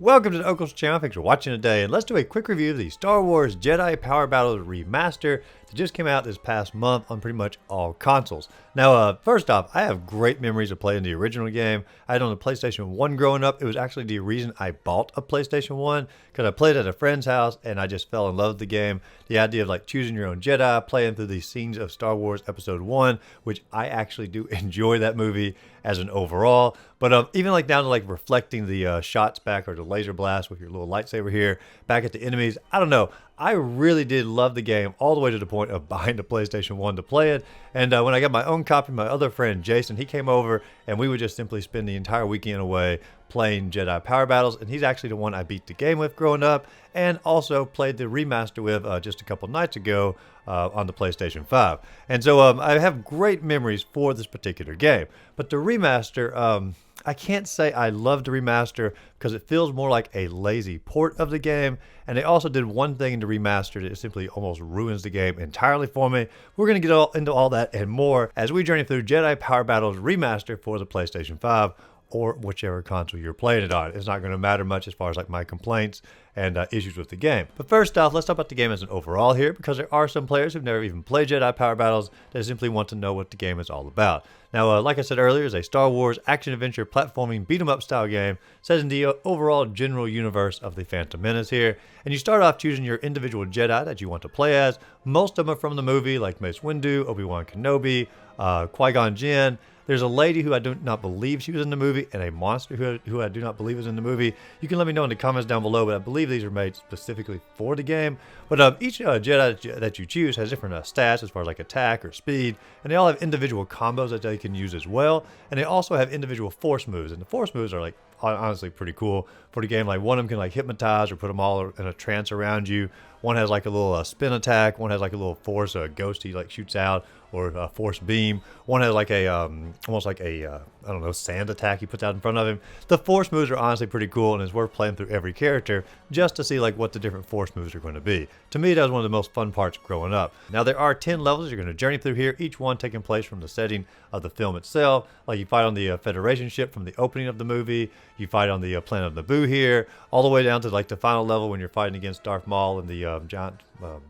Welcome to the Ocals channel. Thanks for watching today, and let's do a quick review of the Star Wars Jedi Power Battles Remaster that just came out this past month on pretty much all consoles. Now, first off, I have great memories of playing the original game. I had on the PlayStation 1 growing up. It was actually the reason I bought a PlayStation 1, because I played at a friend's house, and I just fell in love with the game. The idea of like choosing your own Jedi, playing through the scenes of Star Wars Episode 1, which I actually do enjoy that movie as an overall. But even like down to like reflecting the shots back, or the laser blast with your little lightsaber here back at the enemies. I don't know. I really did love the game all the way to the point of buying the PlayStation 1 to play it. And when I got my own copy, my other friend Jason, he came over and we would just simply spend the entire weekend away playing Jedi Power Battles. And he's actually the one I beat the game with growing up, and also played the remaster with just a couple nights ago on the PlayStation 5. And so I have great memories for this particular game. But the remaster, I can't say I love the remaster because it feels more like a lazy port of the game. And they also did one thing in the remaster that simply almost ruins the game entirely for me. We're going to get into all that and more as we journey through Jedi Power Battles Remaster for the PlayStation 5. Or whichever console you're playing it on. It's not going to matter much as far as like my complaints and issues with the game. But first off, let's talk about the game as an overall here, because there are some players who've never even played Jedi Power Battles that simply want to know what the game is all about. Now, like I said earlier, it's a Star Wars action-adventure platforming beat-em-up style game set in the overall general universe of the Phantom Menace here. And you start off choosing your individual Jedi that you want to play as. Most of them are from the movie, like Mace Windu, Obi-Wan Kenobi, Qui-Gon Jinn. There's a lady who I do not believe she was in the movie, and a monster who I do not believe is in the movie. You can let me know in the comments down below, but I believe these are made specifically for the game. But each Jedi that you choose has different stats as far as like attack or speed, and they all have individual combos that they can use as well. And they also have individual force moves, and the force moves are like honestly pretty cool for the game. Like one of them can like hypnotize or put them all in a trance around you. One has like a little spin attack. One has like a little force ghost he like shoots out, or a force beam. One has like a almost like a I don't know, sand attack he puts out in front of him. The force moves are honestly pretty cool, and it's worth playing through every character just to see like what the different force moves are going to be. To me, that was one of the most fun parts growing up. Now there are 10 levels you're going to journey through here, each one taking place from the setting of the film itself. Like you fight on the Federation ship from the opening of the movie. You fight on the planet of Naboo here, all the way down to like the final level when you're fighting against Darth Maul in the giant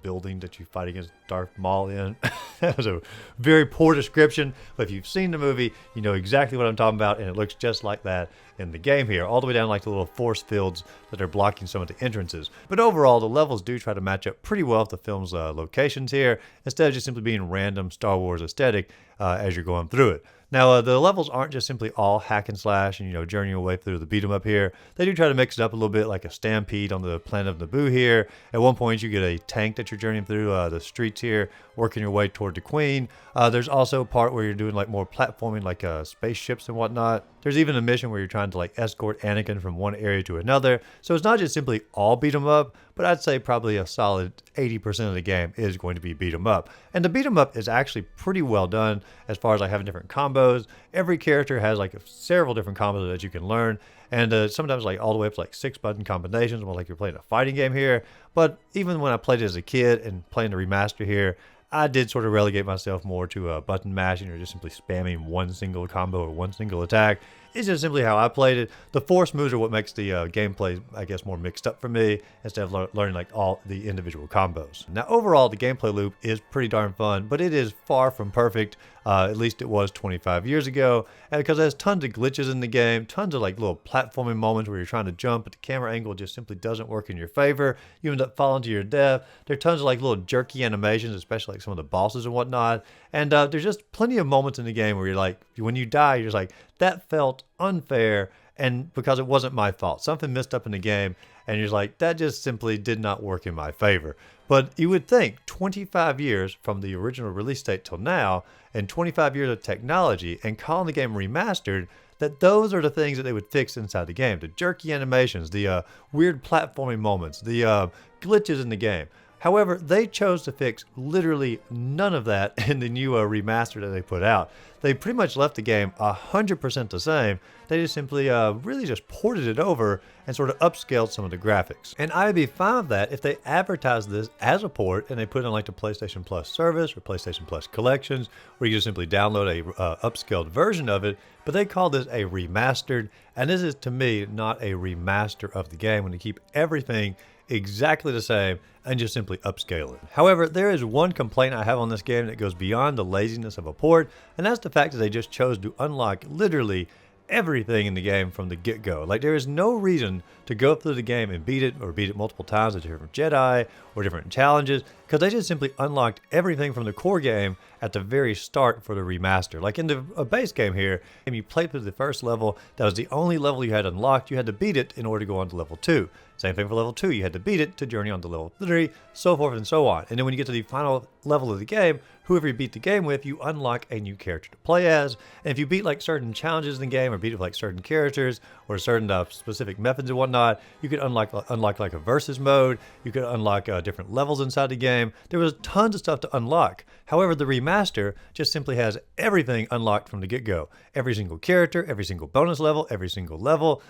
building that you fight against Darth Maul in. That was a very poor description, but if you've seen the movie, you know exactly what I'm talking about, and it looks just like that in the game here, all the way down like the little force fields that are blocking some of the entrances. But overall, the levels do try to match up pretty well with the film's locations here, instead of just simply being random Star Wars aesthetic as you're going through it. Now, the levels aren't just simply all hack and slash and, you know, journeying your way through the beat 'em up here. They do try to mix it up a little bit, like a stampede on the planet of Naboo here. At one point, you get a tank that you're journeying through the streets here, working your way toward the Queen. There's also a part where you're doing like more platforming, like spaceships and whatnot. There's even a mission where you're trying to like escort Anakin from one area to another. So it's not just simply all beat 'em up, but I'd say probably a solid 80% of the game is going to be beat 'em up. And the beat 'em up is actually pretty well done as far as like having different combos. Every character has like several different combos that you can learn, and sometimes like all the way up to like 6-button combinations when like you're playing a fighting game here. But even when I played it as a kid and playing the remaster here, I did sort of relegate myself more to button mashing or just simply spamming one single combo or one single attack. It's just simply how I played it. The force moves are what makes the gameplay, I guess, more mixed up for me, instead of learning like all the individual combos. Now, overall, the gameplay loop is pretty darn fun, but it is far from perfect. At least it was 25 years ago, and because there's tons of glitches in the game, tons of like little platforming moments where you're trying to jump, but the camera angle just simply doesn't work in your favor. You end up falling to your death. There are tons of like little jerky animations, especially like some of the bosses and whatnot. And there's just plenty of moments in the game where you're like, when you die, you're just like, that felt unfair, and because it wasn't my fault. Something messed up in the game, and you're like, that just simply did not work in my favor. But you would think 25 years from the original release date till now, and 25 years of technology, and calling the game remastered, that those are the things that they would fix inside the game. The jerky animations, the weird platforming moments, the glitches in the game. However, they chose to fix literally none of that in the new remaster that they put out. They pretty much left the game 100% the same. They just simply really just ported it over and sort of upscaled some of the graphics. And I would be fine with that if they advertised this as a port and they put it on like the PlayStation Plus service or PlayStation Plus collections, where you just simply download a upscaled version of it. But they call this a remastered, and this is to me not a remaster of the game when they keep everything exactly the same and just simply upscale it. However, there is one complaint I have on this game that goes beyond the laziness of a port, and that's the fact that they just chose to unlock literally everything in the game from the get-go. Like, there is no reason to go through the game and beat it, or beat it multiple times with different Jedi or different challenges, because they just simply unlocked everything from the core game at the very start for the remaster. Like in the base game here, and you played through the first level, that was the only level you had unlocked. You had to beat it in order to go on to level 2. Same thing for level 2, you had to beat it to journey on to level 3, so forth and so on. And then when you get to the final level of the game, whoever you beat the game with, you unlock a new character to play as. And if you beat like certain challenges in the game, or beat it with like certain characters, or certain specific methods and whatnot, you could unlock like a versus mode, you could unlock different levels inside the game. There was tons of stuff to unlock. However, the remaster just simply has everything unlocked from the get-go. Every single character, every single bonus level, every single level,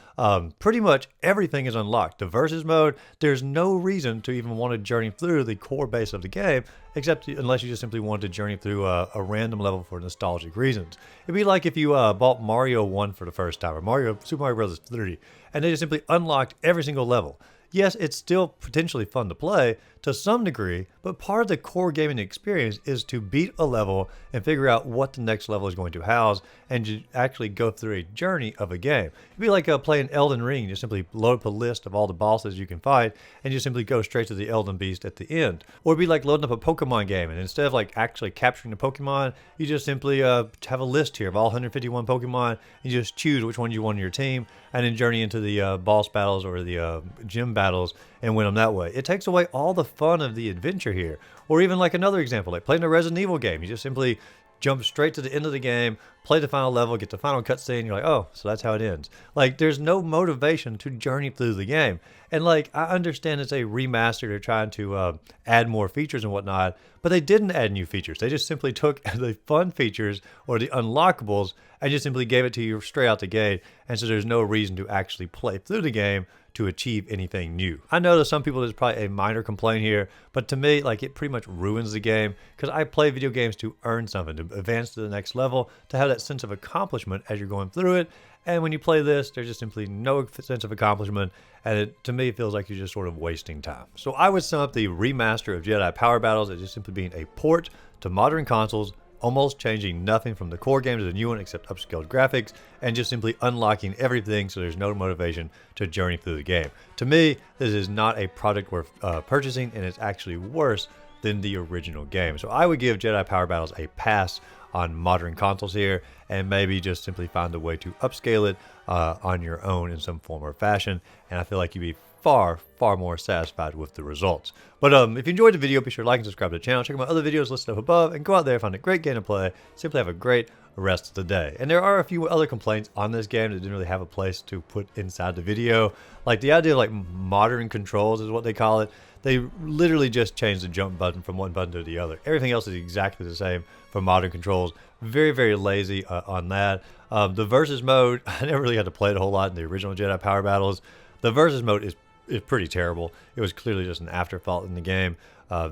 pretty much everything is unlocked. The versus mode, there's no reason to even want to journey through the core base of the game, except unless you just simply wanted to journey through a random level for nostalgic reasons. It'd be like if you bought Mario 1 for the first time, or Super Mario Bros. 3, and they just simply unlocked every single level. Yes, it's still potentially fun to play to some degree, but part of the core gaming experience is to beat a level and figure out what the next level is going to house, and to actually go through a journey of a game. It'd be like playing Elden Ring. You simply load up a list of all the bosses you can fight, and you simply go straight to the Elden Beast at the end. Or it'd be like loading up a Pokemon game, and instead of like actually capturing the Pokemon, you just simply have a list here of all 151 Pokemon, and you just choose which one you want in your team, and then journey into the boss battles or the gym battles and win them that way. It takes away all the fun of the adventure here. Or even like another example, like playing a Resident Evil game. You just simply jump straight to the end of the game, play the final level, get the final cutscene, you're like, oh, so that's how it ends. Like, there's no motivation to journey through the game. And like, I understand it's a remaster, they're trying to add more features and whatnot, but they didn't add new features. They just simply took the fun features or the unlockables and just simply gave it to you straight out the gate. And so there's no reason to actually play through the game to achieve anything new. I know to some people there's probably a minor complaint here, but to me, like, it pretty much ruins the game, because I play video games to earn something, to advance to the next level, to have that sense of accomplishment as you're going through it. And when you play this, there's just simply no sense of accomplishment, and it, to me, it feels like you're just sort of wasting time. So I would sum up the remaster of Jedi Power Battles as just simply being a port to modern consoles, almost changing nothing from the core game to the new one except upscaled graphics, and just simply unlocking everything so there's no motivation to journey through the game. To me, this is not a product worth purchasing, and it's actually worse than the original game. So I would give Jedi Power Battles a pass on modern consoles here, and maybe just simply find a way to upscale it on your own in some form or fashion, and I feel like you'd be far more satisfied with the results. But if you enjoyed the video, be sure to like and subscribe to the channel. Check out my other videos listed up above, and go out there, find a great game to play. Simply have a great rest of the day. And there are a few other complaints on this game that didn't really have a place to put inside the video. Like the idea of like modern controls is what they call it. They literally just changed the jump button from one button to the other. Everything else is exactly the same for modern controls. Very lazy on that. The versus mode, I never really had to play it a whole lot in the original Jedi Power Battles. The versus mode is pretty terrible. It was clearly just an afterthought in the game.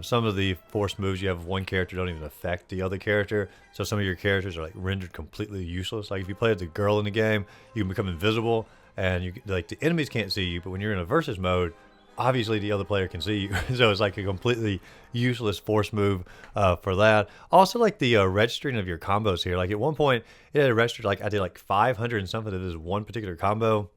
Some of the force moves you have with one character don't even affect the other character, so some of your characters are like rendered completely useless. Like if you play as the girl in the game, you can become invisible, and you like the enemies can't see you, but when you're in a versus mode, obviously the other player can see you. So it's like a completely useless force move for that. Also, like the registering of your combos here. Like at one point, it had registered like I did like 500 and something of this one particular combo,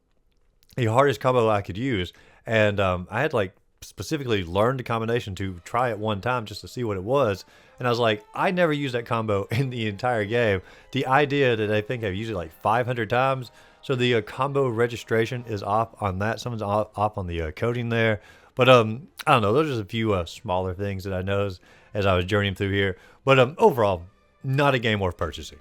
the hardest combo I could use. And I had like specifically learned the combination to try it one time just to see what it was. And I was like, I never used that combo in the entire game. The idea that I think I've used it like 500 times. So the combo registration is off on that. Someone's off on the coding there. But I don't know. Those are just a few smaller things that I noticed as I was journeying through here. But overall, not a game worth purchasing.